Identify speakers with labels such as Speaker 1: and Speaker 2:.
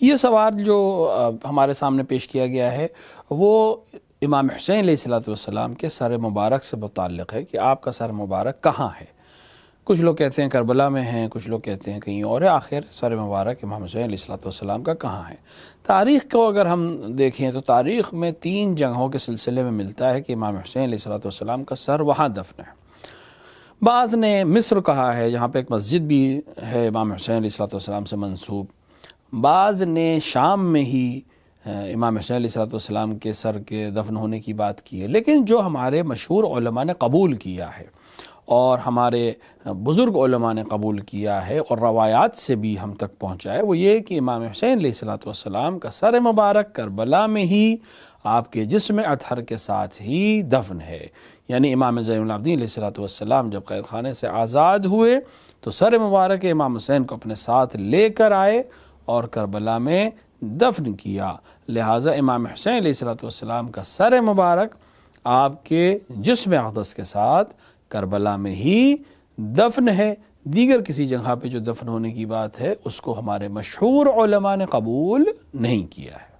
Speaker 1: یہ سوال جو ہمارے سامنے پیش کیا گیا ہے وہ امام حسین علیہ الصلوۃ والسلام کے سر مبارک سے متعلق ہے کہ آپ کا سر مبارک کہاں ہے۔ کچھ لوگ کہتے ہیں کربلا میں ہیں، کچھ لوگ کہتے ہیں کہیں اور ہے، آخر سر مبارک امام حسین علیہ الصلوۃ والسلام کا کہاں ہے۔ تاریخ کو اگر ہم دیکھیں تو تاریخ میں 3 جگہوں کے سلسلے میں ملتا ہے کہ امام حسین علیہ الصلوۃ والسلام کا سر وہاں دفن ہے۔ بعض نے مصر کہا ہے، جہاں پہ ایک مسجد بھی ہے امام حسین علیہ الصلوۃ والسلام سے منسوب۔ بعض نے شام میں ہی امام حسین علیہ الصلوۃ والسلام کے سر کے دفن ہونے کی بات کی ہے، لیکن جو ہمارے مشہور علماء نے قبول کیا ہے اور ہمارے بزرگ علماء نے قبول کیا ہے اور روایات سے بھی ہم تک پہنچا ہے، وہ یہ کہ امام حسین علیہ الصلوۃ والسلام کا سر مبارک کربلا میں ہی آپ کے جسم اطہر کے ساتھ ہی دفن ہے۔ یعنی امام زین العابدین علیہ الصلوۃ والسلام جب قید خانے سے آزاد ہوئے تو سر مبارک امام حسین کو اپنے ساتھ لے کر آئے اور کربلا میں دفن کیا۔ لہٰذا امام حسین علیہ الصلوۃ والسلام کا سر مبارک آپ کے جسم اقدس کے ساتھ کربلا میں ہی دفن ہے۔ دیگر کسی جگہ پہ جو دفن ہونے کی بات ہے اس کو ہمارے مشہور علماء نے قبول نہیں کیا ہے۔